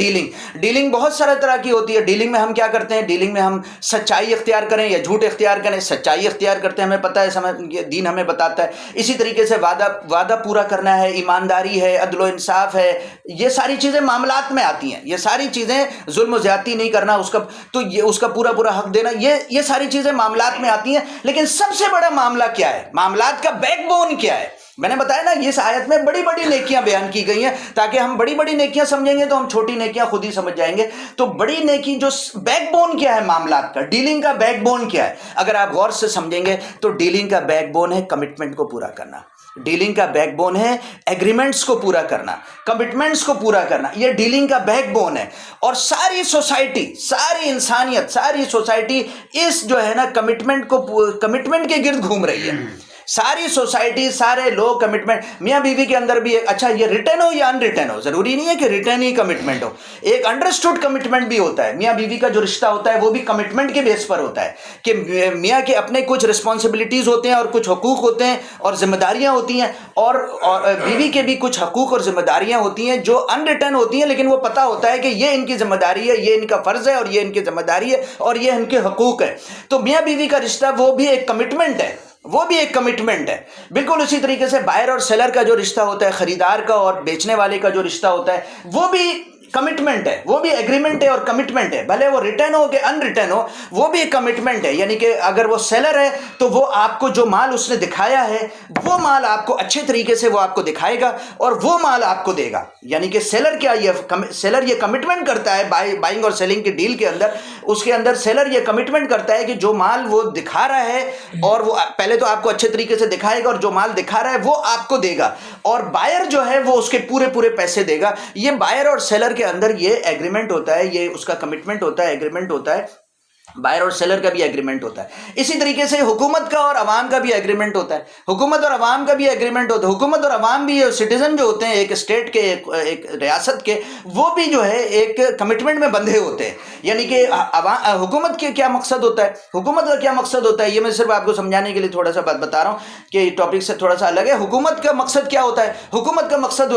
ڈیلنگ بہت سارے طرح کی ہوتی ہے. ڈیلنگ میں ہم کیا کرتے ہیں، ڈیلنگ میں ہم سچائی اختیار کریں یا جھوٹ اختیار کریں. سچائی اختیار کرتے ہیں، ہمیں پتہ ہے، دین ہمیں بتاتا ہے. اسی طریقے سے وعدہ پورا کرنا ہے، ایمانداری ہے، عدل و انصاف ہے. یہ ساری چیزیں معاملات میں آتی ہیں. یہ ساری چیزیں، ظلم و زیادتی نہیں کرنا، اس کا پورا حق دینا، یہ ساری چیزیں معاملات میں آتی ہیں. لیکن سب سے بڑا معاملہ کیا ہے، معاملات کا بیک بون کیا ہے، میں نے بتایا نا اس آیت میں بڑی بڑی نیکیاں بیان کی گئی ہیں تاکہ ہم بڑی بڑی نیکیاں سمجھیں گے تو ہم چھوٹی نیکیاں خود ہی سمجھ جائیں گے. تو بڑی نیکی جو بیک بون کیا ہے معاملات کا، ڈیلنگ کا بیک بون کیا ہے، اگر آپ غور سے سمجھیں گے تو ڈیلنگ کا بیک بون ہے کمٹمنٹ کو پورا کرنا. ڈیلنگ کا بیک بون ہے ایگریمنٹس کو پورا کرنا، کمٹمنٹس کو پورا کرنا. یہ ڈیلنگ کا بیک بون ہے. اور ساری سوسائٹی، ساری انسانیت، ساری سوسائٹی اس جو ہے نا کمٹمنٹ کے گرد گھوم رہی ہے. ساری سوسائٹی، سارے لوگ کمٹمنٹ. میاں بیوی کے اندر بھی اچھا یہ ریٹن ہو یا ان ریٹن ہو، ضروری نہیں ہے کہ ریٹن ہی کمٹمنٹ ہو. ایک انڈرسٹوڈ کمٹمنٹ بھی ہوتا ہے. میاں بیوی کا جو رشتہ ہوتا ہے وہ بھی کمٹمنٹ کے بیس پر ہوتا ہے کہ میاں کے اپنے کچھ رسپانسبلٹیز ہوتے ہیں اور کچھ حقوق ہوتے ہیں اور ذمہ داریاں ہوتی ہیں، اور بیوی کے بھی کچھ حقوق اور ذمہ داریاں ہوتی ہیں جو ان ریٹن ہوتی ہیں، لیکن وہ پتہ ہوتا ہے کہ یہ ان کی ذمہ داری ہے، یہ ان کا فرض ہے، اور یہ ان کی ذمہ داری ہے، اور یہ ان کے حقوق ہے. تو میاں بیوی کا رشتہ وہ بھی ایک کمٹمنٹ ہے، وہ بھی ایک کمٹمنٹ ہے. بالکل اسی طریقے سے بائر اور سیلر کا جو رشتہ ہوتا ہے، خریدار کا اور بیچنے والے کا جو رشتہ ہوتا ہے، وہ بھی کمٹمنٹ ہے، وہ بھی ایگریمنٹ ہے اور کمٹمنٹ ہے. بھلے وہ ریٹرن ہو کہ ان ریٹرن ہو، وہ بھی ایک کمٹمنٹ ہے. یعنی کہ اگر وہ سیلر ہے تو وہ آپ کو جو مال اس نے دکھایا ہے وہ مال آپ کو اچھے طریقے سے وہ آپ کو دکھائے گا اور وہ مال آپ کو دے گا. یعنی کہ سیلر کیا، سیلر یہ کمٹمنٹ کرتا ہے بائنگ اور سیلنگ کی ڈیل کے اندر. اس کے اندر سیلر یہ کمٹمنٹ کرتا ہے کہ جو مال وہ دکھا رہا ہے، اور وہ پہلے تو آپ کو اچھے طریقے سے دکھائے گا اور جو مال دکھا رہا ہے وہ آپ کو دے گا، اور بائر جو ہے وہ اس کے پورے پیسے دے گا. یہ بائر اور سیلر کے اندر یہ ایگریمنٹ ہوتا ہے، یہ اس کا کمٹمنٹ ہوتا ہے، ایگریمنٹ ہوتا ہے. بائر اور سیلر کا بھی ایگریمنٹ ہوتا ہے. اسی طریقے سے حکومت کا اور عوام کا بھی ایگریمنٹ ہوتا ہے. حکومت اور عوام کا بھی ایگریمنٹ ہوتا ہے. حکومت اور عوام بھی سٹیزن جو ہوتے ہیں ایک اسٹیٹ کے، ایک ریاست کے، وہ بھی جو ہے ایک کمٹمنٹ میں بندھے ہوتے ہیں. یعنی کہ حکومت کے کیا مقصد ہوتا ہے، حکومت کا کیا مقصد ہوتا ہے، یہ میں صرف آپ کو سمجھانے کے لیے تھوڑا سا بات بتا رہا ہوں کہ ٹاپک سے تھوڑا سا الگ ہے. حکومت کا مقصد کیا ہوتا ہے؟ حکومت کا مقصد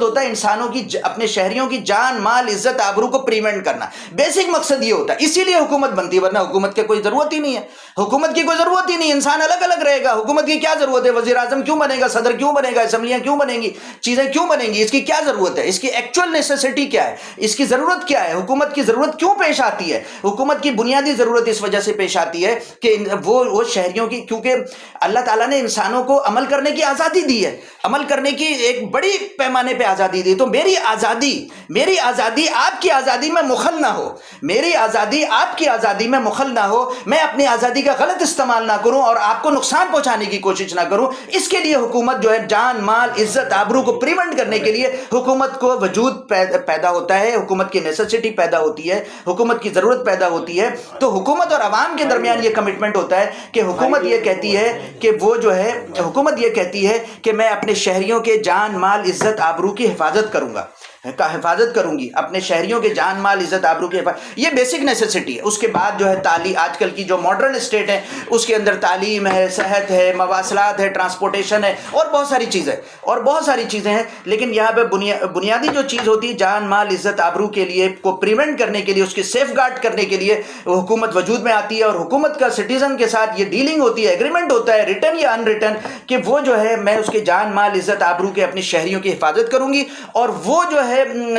ہوتا ہے انسانوں کی، اپنے شہریوں کی جان، مال، عزت، آبرو کو پریونٹ کرنا. بیسک مقصد یہ ہوتا ہے. اسی لیے حکومت بنتی ہے، ورنہ حکومت کی کوئی ضرورت ہی نہیں ہے. حکومت کی کوئی ضرورت ہی نہیں، انسان الگ الگ رہے گا. حکومت کی کیا ضرورت ہے؟ وزیر اعظم کیوں بنے گا، صدر کیوں بنے گا، اسمبلیاں کیوں بنیں گی، چیزیں کیوں بنیں گی، اس کی کیا ضرورت ہے؟ اس کی ایکچوئل نیسیسٹی کیا ہے، اس کی ضرورت کیا ہے؟ حکومت کی ضرورت کیوں پیش آتی ہے؟ حکومت کی بنیادی ضرورت اس وجہ سے پیش آتی ہے کہ وہ شہریوں کی، کیونکہ اللہ تعالیٰ نے انسانوں کو عمل کرنے کی آزادی دی ہے، عمل کرنے کی ایک بڑی پیمانے پہ آزادی دی. تو میری آزادی آپ کی آزادی میں مخل نہ ہو، میری آزادی آپ کی آزادی میں مخل نہ ہو، میں اپنی آزادی کا غلط استعمال نہ کروں اور آپ کو نقصان پہنچانے کی کوشش نہ کروں. اس کے لیے حکومت جو ہے جان، مال، عزت، آبرو کو پریونٹ کرنے کے لیے حکومت کو وجود پیدا ہوتا ہے، حکومت کی نیسیسٹی پیدا ہوتی ہے، حکومت کی ضرورت پیدا ہوتی ہے. تو حکومت اور عوام کے درمیان یہ کمٹمنٹ ہوتا ہے کہ حکومت یہ کہتی ہے کہ وہ جو ہے، حکومت یہ کہتی ہے کہ میں اپنے شہریوں کے جان، مال، عزت، آبرو کی حفاظت کروں گی، اپنے شہریوں کے جان، مال، عزت، آبرو کی حفاظت. یہ بیسک نیسیسٹی ہے. اس کے بعد جو ہے تعلیم، آج کل کی جو ماڈرن اسٹیٹ ہے اس کے اندر تعلیم ہے، صحت ہے، مواصلات ہے، ٹرانسپورٹیشن ہے، اور بہت ساری چیزیں ہیں. لیکن یہاں پہ بنیادی جو چیز ہوتی ہے جان، مال، عزت، آبرو کے لیے کو پریونٹ کرنے کے لیے، اس کی سیف گارڈ کرنے کے لیے حکومت وجود میں آتی ہے. اور حکومت کا سٹیزن کے ساتھ یہ ڈیلنگ ہوتی ہے، ایگریمنٹ ہوتا ہے، ریٹن یا ان ریٹن، کہ وہ جو ہے میں اس کے جان، مال، عزت، آبرو کے اپنی شہریوں کی حفاظت کروں گی. اور وہ جو ہے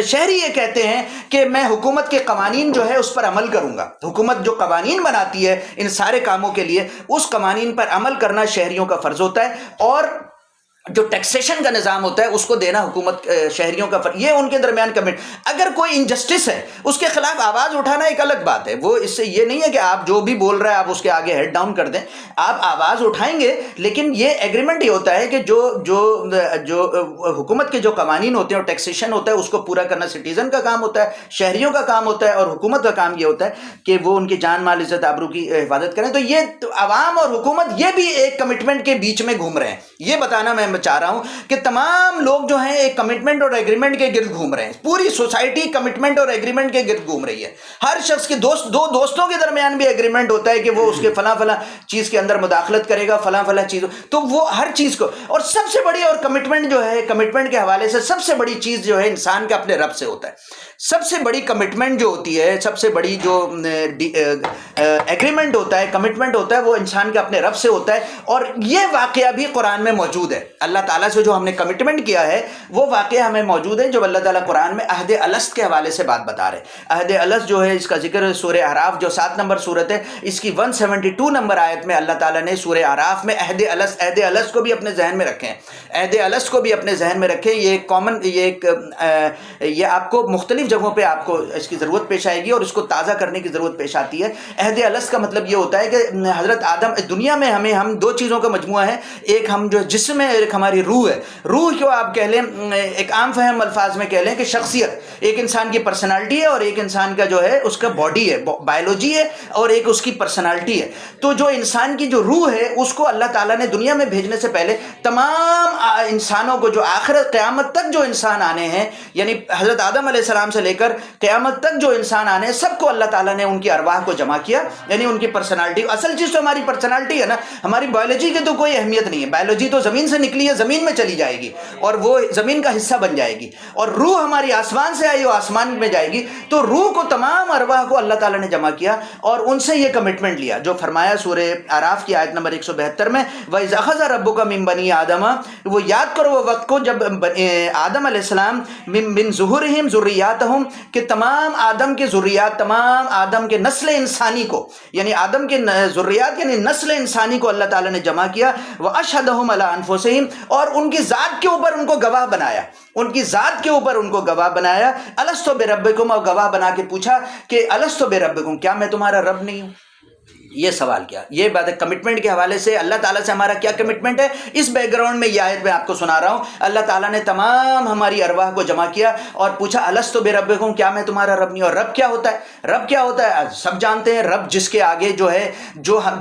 شہری یہ کہتے ہیں کہ میں حکومت کے قوانین جو ہے اس پر عمل کروں گا. حکومت جو قوانین بناتی ہے ان سارے کاموں کے لیے، اس قوانین پر عمل کرنا شہریوں کا فرض ہوتا ہے. اور جو ٹیکسیشن کا نظام ہوتا ہے اس کو دینا حکومت شہریوں کا فرض. یہ ان کے درمیان کمنٹ. اگر کوئی انجسٹس ہے اس کے خلاف آواز اٹھانا ایک الگ بات ہے. وہ اس سے یہ نہیں ہے کہ آپ جو بھی بول رہے ہیں آپ اس کے آگے ہیڈ ڈاؤن کر دیں، آپ آواز اٹھائیں گے. لیکن یہ ایگریمنٹ یہ ہوتا ہے کہ جو حکومت کے جو قوانین ہوتے ہیں اور ٹیکسیشن ہوتا ہے اس کو پورا کرنا سٹیزن کا کام ہوتا ہے، شہریوں کا کام ہوتا ہے. اور حکومت کا کام یہ ہوتا ہے کہ وہ ان کی جان، مال، عزت، آبرو کی حفاظت کریں. تو یہ عوام اور حکومت یہ بھی ایک کمٹمنٹ کے بیچ میں گھوم رہے ہیں. یہ بتانا میں چاہ رہا ہوں کہ تمام لوگ جو ہیں ایک کمٹمنٹ اور ایگریمنٹ کے گرد گھوم رہے ہیں. پوری سوسائٹی کمٹمنٹ اور ایگریمنٹ کے گرد گھوم رہی ہے. ہر شخص کے دو دوستوں کے درمیان بھی ایگریمنٹ ہوتا ہے کہ وہ اس کے فلاں چیز کے اندر مداخلت کرے گا، فلاں چیز. تو وہ ہر چیز کو، اور سب سے بڑی، اور کمٹمنٹ جو ہے، کمٹمنٹ کے حوالے سے سب سے بڑی چیز جو ہے انسان کا اپنے رب سے ہوتا ہے. سب سے بڑی کمٹمنٹ جو ہوتی ہے، سب سے بڑی جو ایگریمنٹ ہوتا ہے، کمٹمنٹ ہوتا ہے، وہ انسان کے اپنے رب سے ہوتا ہے. اور یہ واقعہ بھی قرآن میں موجود ہے. اللہ تعالیٰ سے جو ہم نے کمٹمنٹ کیا ہے وہ واقعہ ہمیں موجود ہے، جو اللہ تعالیٰ قرآن میں عہد الست کے حوالے سے بات بتا رہے ہیں۔ عہد الست جو ہے اس کا ذکر سورہ اعراف جو 7 نمبر صورت ہے اس کی 172 نمبر آیت میں اللہ تعالیٰ نے سورہ اعراف میں عہد الست کو بھی اپنے ذہن میں رکھیں، عہد الست کو بھی اپنے ذہن میں رکھیں۔ یہ کامن یہ آپ کو مختلف جگہوں پہ آپ کو اس کی ضرورت پیش آئے گی اور اس کو تازہ کرنے کی ضرورت پیش آتی ہے۔ عہد الست کا مطلب یہ ہوتا ہے کہ حضرت آدم، دنیا میں ہم دو چیزوں کا مجموعہ ہے، ایک ہم جو جسم ہے، ایک ہماری روح ہے۔ روح کو آپ کہہ لیں، ایک عام فہم الفاظ میں کہہ لیں کہ شخصیت، ایک انسان کی پرسنالٹی ہے اور ایک انسان کا جو ہے اس کا باڈی ہے، بایولوجی ہے، اور ایک اس کی پرسنالٹی ہے۔ تو جو انسان کی جو روح ہے اس کو اللہ تعالیٰ نے دنیا میں بھیجنے سے پہلے تمام انسانوں کو، جو آخرت قیامت تک جو انسان آنے ہیں، یعنی حضرت آدم علیہ السلام سے لے کر قیامت تک جو انسان آنے ہیں، سب کو اللہ تعالیٰ نے ان کی ارواح کو جمع کیا، یعنی ان کی پرسنالٹی۔ اصل چیز تو ہماری پرسنالٹی ہے نا، ہماری بایولوجی کی تو کوئی اہمیت نہیں ہے، بایولوجی تو زمین سے نکلی ہے، زمین میں چلی جائے گی اور وہ زمین کا حصہ بن جائے گی، اور روح ہماری آسمان سے آئی، وہ آسمان میں جائے گی۔ تو روح کو، تمام ارواح کو اللہ تعالیٰ نے جمع کیا اور ان سے یہ کمٹمنٹ لیا جو فرمایا سورہ اعراف کی آیت نمبر 172 میں، وَإِذْ أَخَذَ رَبُّكَ مِن بَنِي آدَمَ، وہ یاد کرو وہ وقت کو جب آدم علیہ السلام من ظہورہم ذریاتہم، کہ تمام آدم کے ذریات، تمام آدم کے نسل انسانی کو، یعنی آدم کے ذریات یعنی نسل انسانی کو اللہ تعالیٰ نے جمع کیا، وَأَشْهَدَهُمْ عَلَىٰ أَنفُسِهِمْ، اور ان کی ذات کے اوپر ان کو گواہ بنایا، ان کی ذات کے اوپر ان کو گواہ بنایا، أَلَسْتُ بِرَبِّكُمْ، اور گواہ بنا کے پوچھا کہ أَلَسْتُ بِرَبِّكُمْ، کیا میں تمہارا رب نہیں ہوں؟ یہ سوال کیا، یہ بات ہے کمٹمنٹ کے حوالے سے اللہ تعالیٰ سے ہمارا کیا کمٹمنٹ ہے۔ اس بیک گراؤنڈ میں یہ آیت میں آپ کو سنا رہا ہوں، اللہ تعالیٰ نے تمام ہماری ارواح کو جمع کیا اور پوچھا الست بربکم، کیا میں تمہارا رب نہیں؟ اور رب کیا ہوتا ہے؟ رب کیا ہوتا ہے سب جانتے ہیں، رب جس کے آگے جو ہے،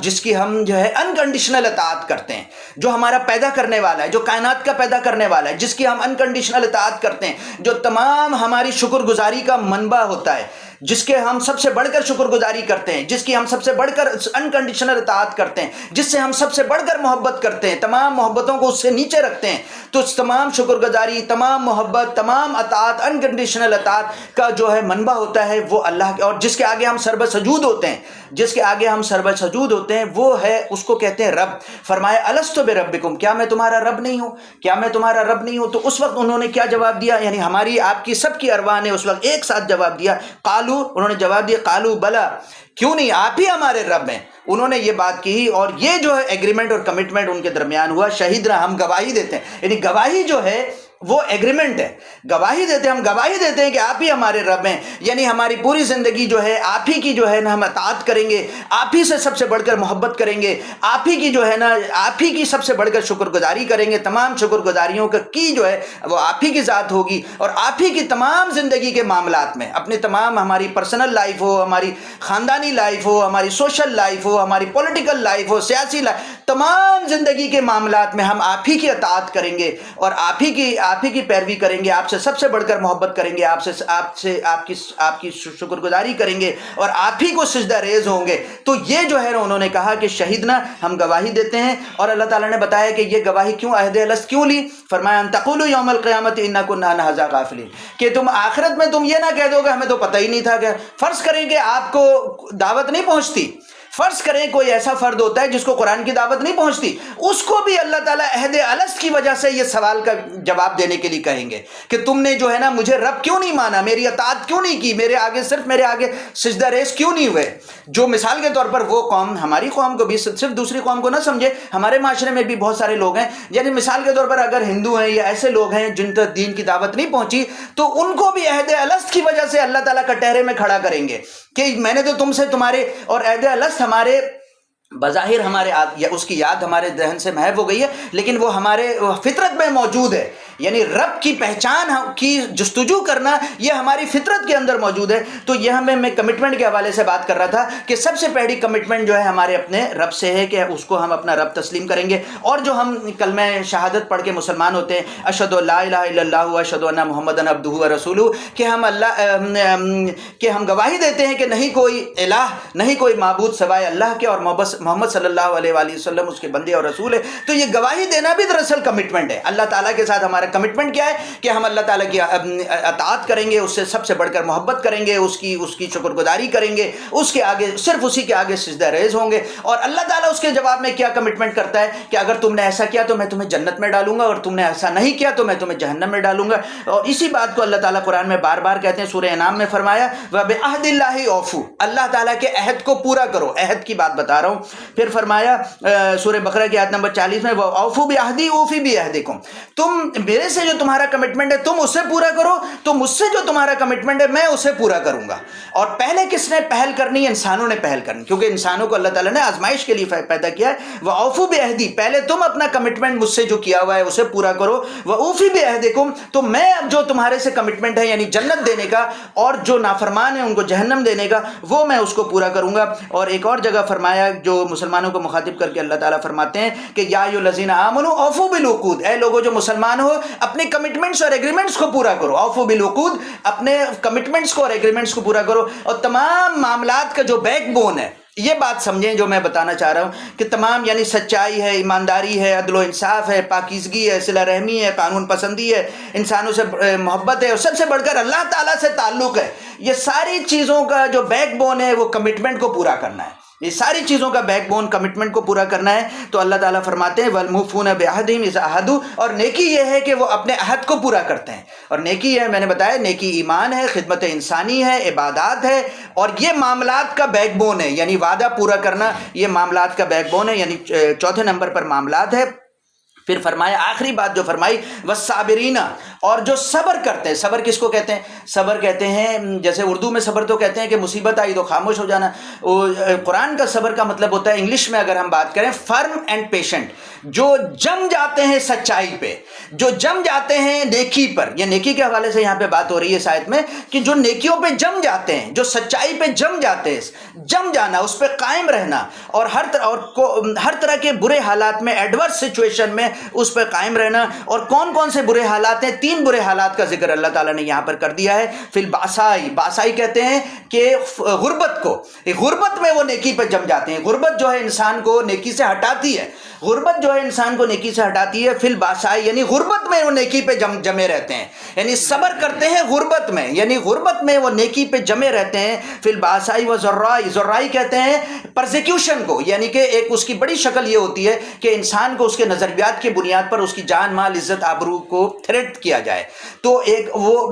جس کی ہم جو ہے انکنڈیشنل اطاعت کرتے ہیں، جو ہمارا پیدا کرنے والا ہے، جو کائنات کا پیدا کرنے والا ہے، جس کی ہم انکنڈیشنل اطاعت کرتے ہیں، جو تمام ہماری شکر گزاری کا منبع ہوتا ہے، جس کے ہم سب سے بڑھ کر شکر گزاری کرتے ہیں، جس کی ہم سب سے بڑھ کر انکنڈیشنل اطاعت کرتے ہیں، جس سے ہم سب سے بڑھ کر محبت کرتے ہیں، تمام محبتوں کو اس سے نیچے رکھتے ہیں۔ تو تمام شکر گزاری، تمام محبت، تمام اطاعت، انکنڈیشنل اطاعت کا جو ہے منبع ہوتا ہے وہ اللہ کے، اور جس کے آگے ہم سربہ سجود ہوتے ہیں، جس کے آگے ہم سربہ سجود ہوتے ہیں وہ ہے، اس کو کہتے ہیں رب۔ فرمایا الست بربکم، کیا میں تمہارا رب نہیں ہوں؟ کیا میں تمہارا رب نہیں ہوں؟ تو اس وقت انہوں نے کیا جواب دیا؟ یعنی ہماری آپ کی سب کی ارواح نے اس وقت ایک ساتھ جواب دیا، انہوں نے جواب دیا قالو بلا، کیوں نہیں، آپ ہی ہمارے رب ہیں۔ انہوں نے یہ بات کی اور یہ جو ہے ایگریمنٹ اور کمٹمنٹ ان کے درمیان ہوا، شہیدنا، ہم گواہی دیتے ہیں، یعنی گواہی جو ہے وہ ایگریمنٹ ہے، گواہی دیتے ہیں، ہم گواہی دیتے ہیں کہ آپ ہی ہمارے رب ہیں، یعنی ہماری پوری زندگی جو ہے آپ ہی کی جو ہے نا ہم اطاعت کریں گے، آپ ہی سے سب سے بڑھ کر محبت کریں گے، آپ ہی کی جو ہے نا، آپ ہی کی سب سے بڑھ کر شکر گزاری کریں گے، تمام شکر گزاریوں کی جو ہے وہ آپ ہی کی ذات ہوگی، اور آپ ہی کی تمام زندگی کے معاملات میں، اپنے تمام، ہماری پرسنل لائف ہو، ہماری خاندانی لائف ہو، ہماری سوشل لائف ہو، ہماری پولیٹیکل لائف ہو، سیاسی لائف، تمام زندگی کے معاملات میں ہم آپ ہی کی اطاعت کریں گے اور آپ ہی کی پیروی کریں گے، آپ سے سب سے بڑھ کر محبت کریں گے، آپ کی شکر گزاری کریں گے اور آپ ہی کو سجدہ ریز ہوں گے۔ تو یہ جو ہے انہوں نے کہا کہ شہیدنا، ہم گواہی دیتے ہیں، اور اللہ تعالیٰ نے بتایا کہ یہ گواہی کیوں، عہد الست کیوں لی؟ فرمایا ان تقولوا یوم القیامت انا کنا عن ھذا غافلین، کہ تم آخرت میں تم یہ نہ کہہ دو کہ ہمیں تو پتہ ہی نہیں تھا۔ کہ فرض کریں کہ آپ کو دعوت نہیں پہنچتی، فرض کریں کوئی ایسا فرد ہوتا ہے جس کو قرآن کی دعوت نہیں پہنچتی، اس کو بھی اللہ تعالیٰ عہد الست کی وجہ سے یہ سوال کا جواب دینے کے لیے کہیں گے کہ تم نے جو ہے نا مجھے رب کیوں نہیں مانا، میری اطاعت کیوں نہیں کی، میرے آگے سجدہ ریز کیوں نہیں ہوئے۔ جو مثال کے طور پر وہ قوم، ہماری قوم کو بھی، صرف دوسری قوم کو نہ سمجھے، ہمارے معاشرے میں بھی بہت سارے لوگ ہیں، یعنی مثال کے طور پر اگر ہندو ہیں یا ایسے لوگ ہیں جن تک دین کی دعوت نہیں پہنچی، تو ان کو بھی عہد الست کی وجہ سے اللہ تعالیٰ کٹہرے میں کھڑا کریں گے کہ میں نے تو تم سے تمہارے، اور عہد الست ہمارے بظاہر ہمارے اس کی یاد ہمارے ذہن سے محو ہو گئی ہے، لیکن وہ ہمارے فطرت میں موجود ہے، یعنی رب کی پہچان کی جستجو کرنا یہ ہماری فطرت کے اندر موجود ہے۔ تو یہ میں کمٹمنٹ کے حوالے سے بات کر رہا تھا کہ سب سے پہلی کمٹمنٹ جو ہے ہمارے اپنے رب سے ہے کہ اس کو ہم اپنا رب تسلیم کریں گے، اور جو ہم کلمہ شہادت پڑھ کے مسلمان ہوتے ہیں، اشہد ان لا الہ الا اللہ واشہد ان محمدا عبدہ ورسولہ، کہ ہم گواہی دیتے ہیں کہ نہیں کوئی الہ، نہیں کوئی معبود سوائے اللہ کے، اور محمد صلی اللہ علیہ وآلہ وسلم اس کے بندے اور رسول ہے۔ تو یہ گواہی دینا بھی دراصل کمٹمنٹ ہے، اللہ تعالیٰ کے ساتھ ہمارا کمٹمنٹ کیا ہے کہ ہم اللہ تعالیٰ کی اطاعت کریں گے، اس سے سب سے بڑھ کر محبت کریں گے، اس کی شکر گزاری کریں گے، اس کے آگے صرف اسی کے آگے سجدہ ریز ہوں گے. اور اللہ تعالیٰ اس کے جواب میں کیا کمٹمنٹ کرتا ہے کہ اگر تم نے ایسا کیا تو میں تمہیں جنت میں ڈالوں گا، اور تم نے ایسا نہیں کیا تو میں تمہیں جہنم میں ڈالوں گا. اور اسی بات کو اللہ تعالیٰ قرآن میں بار بار کہتے ہیں. سورہ انعام میں فرمایا وَبِعَهْدِ اللَّهِ أَوْفُوا، اللہ تعالیٰ کے عہد کو پورا کرو، عہد کی بات بتا رہا ہوں. پھر فرمایا سورہ بقرہ کی آیت نمبر 40 میں وَأَوْفُوا بِعَهْدِي أُوفِ بِعَهْدِكُمْ، تم میرے سے جو تمہارا کمٹمنٹ ہے تم اسے پورا کرو، تو مجھ سے جو تمہارا کمٹمنٹ ہے میں اسے پورا کروں گا. اور پہلے کس نے پہل کرنی؟ انسانوں نے پہل کرنی، کیونکہ انسانوں کو اللہ تعالیٰ نے آزمائش کے لیے پیدا کیا ہے. وَأَوْفُوا بِعَهْدِي، پہلے تم اپنا کمٹمنٹ مجھ سے جو کیا ہوا ہے اسے پورا کرو. وَأُوفِ بِعَهْدِكُمْ، تو میں اب جو تمہارے سے کمٹمنٹ ہے یعنی جنت دینے کا، اور جو نافرمان ہیں ان کو جہنم دینے کا، وہ میں اس کو پورا کروں گا. اور ایک اور جگہ فرمایا جو مسلمانوں کو مخاطب کر کے اللہ تعالیٰ فرماتے ہیں کہ یا ایھا الذین آمنوا اوفوا بالعقود، اے لوگوں جو مسلمان ہو اپنے کمٹمنٹس اور ایگریمنٹس کو پورا کرو. اوفوا بالعقود، اپنے کمٹمنٹس کو اور ایگریمنٹس کو پورا کرو. اور تمام معاملات کا جو بیک بون ہے، یہ بات سمجھیں جو میں بتانا چاہ رہا ہوں کہ تمام یعنی سچائی ہے، ایمانداری ہے، عدل و انصاف ہے، پاکیزگی ہے، صلہ رحمی ہے، قانون پسندی ہے، انسانوں سے محبت ہے، اور سب سے بڑھ کر اللہ تعالیٰ سے تعلق ہے. یہ ساری چیزوں کا جو بیک بون ہے وہ کمٹمنٹ کو پورا کرنا ہے. یہ ساری چیزوں کا بیک بون کمٹمنٹ کو پورا کرنا ہے. تو اللہ تعالیٰ فرماتے ہیں وَالْمُوفُونَ بِعَهْدِهِمْ إِذَا عَاهَدُوا، اور نیکی یہ ہے کہ وہ اپنے عہد کو پورا کرتے ہیں. اور نیکی ہے، میں نے بتایا نیکی ایمان ہے، خدمت انسانی ہے، عبادات ہے، اور یہ معاملات کا بیک بون ہے. یعنی وعدہ پورا کرنا یہ معاملات کا بیک بون ہے، یعنی چوتھے نمبر پر معاملات ہے. پھر فرمایا آخری بات جو فرمائی وَالصَّابِرِينَ، اور جو صبر کرتے ہیں. صبر کس کو کہتے ہیں؟ صبر کہتے ہیں جیسے اردو میں صبر تو کہتے ہیں کہ مصیبت آئی تو خاموش ہو جانا. قرآن کا صبر کا مطلب ہوتا ہے انگلش میں اگر ہم بات کریں فرم اینڈ پیشنٹ، جو جم جاتے ہیں سچائی پہ، جو جم جاتے ہیں نیکی پر. یہ نیکی کے حوالے سے یہاں پہ بات ہو رہی ہے اس آیت میں کہ جو نیکیوں پہ جم جاتے ہیں، جو سچائی پہ جم جاتے ہیں، جم جانا، اس پہ قائم رہنا، اور ہر طرح کے برے حالات میں، ایڈورس سچویشن میں اس پہ قائم رہنا. اور کون کون سے برے حالات ہیں؟ 3 برے حالات کا ذکر اللہ تعالیٰ نے یہاں پر کر دیا ہے. فی الباسائی، باسائی کہتے ہیں کہ غربت کو، غربت میں وہ نیکی پہ جم جاتے ہیں. غربت جو ہے انسان کو نیکی سے ہٹاتی ہے، غربت جو ہے انسان کو نیکی سے ہٹاتی ہے. فی الباسائی یعنی غربت میں وہ نیکی پہ جمے رہتے ہیں، یعنی صبر کرتے ہیں غربت میں، یعنی غربت میں وہ نیکی پہ جمے رہتے ہیں. فی الباسائی و ذرائی، ذرائی کہتے ہیں پرزیکیوشن کو، یعنی کہ ایک اس کی بڑی شکل یہ ہوتی ہے کہ انسان کو اس کے نظریات کی بنیاد پر اس کی جان مال عزت آبرو کو تھریٹ کیا جائے. تو ایک وہ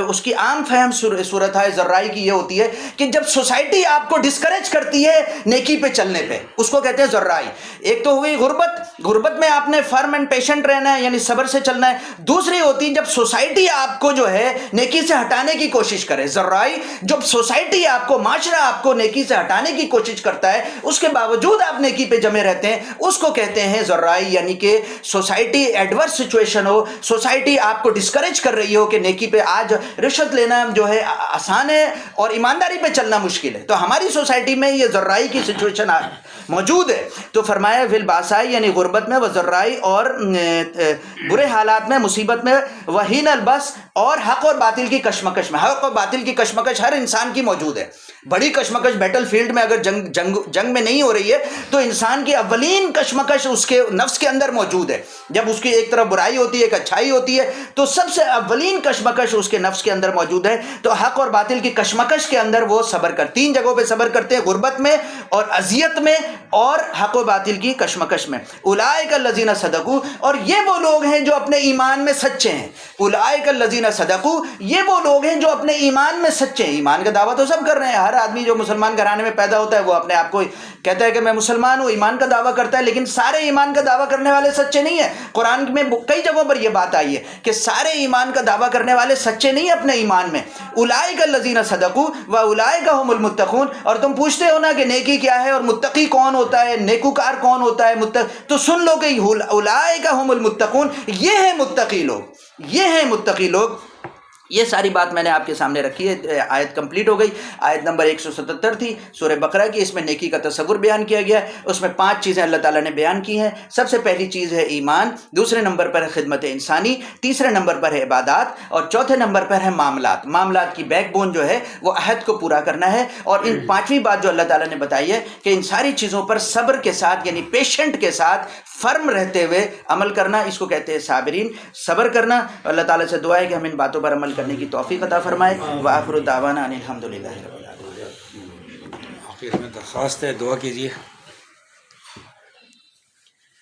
اس کی عام فہم صورت ہے ذرائی کی یہ ہوتی ہے کہ جب سوسائٹی آپ کو ڈسکریج کرتی ہے نیکی پہ چلنے پہ، اس کو کہتے ہیں ذرائی. ایک تو ہوئی غربت، غربت میں آپ نے فرم اینڈ پیشنٹ رہنا ہے یعنی صبر سے چلنا ہے. دوسری ہوتی جب سوسائٹی آپ کو جو ہے نیکی سے ہٹانے کی کوشش کرے، ذرائی. جب سوسائٹی آپ کو، معاشرہ آپ کو نیکی سے ہٹانے کی کوشش کرتا ہے، اس کے باوجود آپ نیکی پہ جمے رہتے ہیں، اس کو کہتے ہیں ذرائی. یعنی کہ سوسائٹی ایڈورس سچویشن ہو، سوسائٹی آپ کو ڈسکریج کر رہی ہو کہ نیکی پہ، آج رشوت لینا جو ہے آسان ہے اور ایمانداری پہ چلنا مشکل ہے، تو ہماری سوسائٹی میں یہ ذرائی کی سچویشن موجود ہے. تو فرمایا فی الباسائی یعنی غربت میں، وذرائی اور برے حالات میں، مصیبت میں، وحین البس اور حق اور باطل کی کشمکش میں. حق اور باطل کی کشمکش ہر انسان کی موجود ہے. بڑی کشمکش بیٹل فیلڈ میں اگر جنگ میں نہیں ہو رہی ہے تو انسان کی اولین کشمکش اس کے نفس کے اندر موجود ہے. جب اس کی ایک طرف برائی ہوتی ہے، ایک اچھائی ہوتی ہے، تو سب سے اولین کشمکش اس کے نفس کے اندر موجود ہے. تو حق اور باطل کی کشمکش کے اندر وہ صبر کر 3 جگہوں پہ صبر کرتے ہیں، غربت میں اور اذیت میں اور حق و باطل کی کشمکش میں. اولئک الذین صدقوا، اور یہ وہ لوگ ہیں جو اپنے ایمان میں سچے ہیں. اولئک الذین صدقوا، یہ وہ لوگ ہیں جو اپنے ایمان میں سچے ہیں. ایمان کا دعویٰ تو سب کر رہے ہیں، ہر آدمی جو مسلمان گھرانے میں پیدا ہوتا ہے وہ اپنے آپ کو کہتا ہے کہ میں مسلمان ہوں، ایمان کا دعویٰ کرتا ہے، لیکن سارے ایمان کا دعویٰ کرنے والے سچے نہیں ہیں. قرآن میں کئی جگہوں پر یہ بات آئی ہے کہ سارے ایمان کا دعویٰ کرنے والے سچے نہیں اپنے ایمان میں. اولئک الذین صدقوا واولئک هم المتقون. اور تم پوچھتے ہو نا کہ نیکی کیا ہے اور متقی کون ہوتا ہے، نیکوکار کون ہوتا ہے، تو سن لو کہ اولئک هم المتقون، یہ ہیں متقی لوگ، یہ ہیں متقی لوگ. یہ ساری بات میں نے آپ کے سامنے رکھی ہے. آیت کمپلیٹ ہو گئی. آیت نمبر 177 تھی سورہ بقرہ کی. اس میں نیکی کا تصور بیان کیا گیا ہے. اس میں 5 چیزیں اللہ تعالیٰ نے بیان کی ہیں. سب سے پہلی چیز ہے ایمان، دوسرے نمبر پر ہے خدمت انسانی، تیسرے نمبر پر ہے عبادات، اور چوتھے نمبر پر ہے معاملات. معاملات کی بیک بون جو ہے وہ عہد کو پورا کرنا ہے. اور ان 5ویں بات جو اللہ تعالیٰ نے بتائی ہے کہ ان ساری چیزوں پر صبر کے ساتھ یعنی پیشنٹ کے ساتھ فرم رہتے ہوئے عمل کرنا، اس کو کہتے ہیں صابرین، صبر کرنا. اللہ تعالیٰ سے دعا ہے کہ ہم ان باتوں پر عمل کرنے کی توفیق عطا فرمائے. وآخر دعوانا ان الحمدللہ رب العالمین. آخر میں درخواست ہے دعا کیجیے.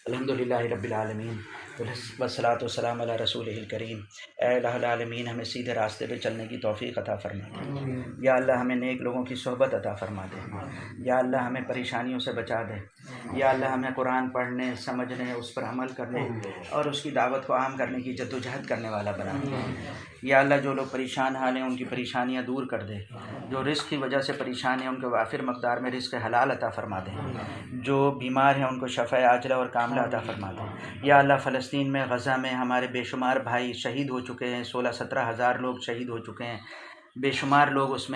الحمدللہ رب العالمین والصلاۃ والسلام علی رسولہ الکریم. اے الہ العالمین ہمیں سیدھے راستے پہ چلنے کی توفیق عطا فرما دے. یا اللہ ہمیں نیک لوگوں کی صحبت عطا فرما دے. یا اللہ ہمیں پریشانیوں سے بچا دے. یا اللہ ہمیں قرآن پڑھنے، سمجھنے، اس پر عمل کرنے اور اس کی دعوت کو عام کرنے کی جد و جہد کرنے والا بنا دے. یا اللہ جو لوگ پریشان حال ہیں ان کی پریشانیاں دور کر دے. جو رزق کی وجہ سے پریشان ہیں ان کو وافر مقدار میں رزق حلال عطا فرما دے. جو بیمار ہیں ان کو شفا عاجلہ اور کاملہ عطا فرما دے. یا اللہ فلسطین میں، غزہ میں ہمارے بے شمار بھائی شہید ہو چکے ہیں. 16-17 ہزار لوگ شہید ہو چکے ہیں. بے شمار لوگ اس میں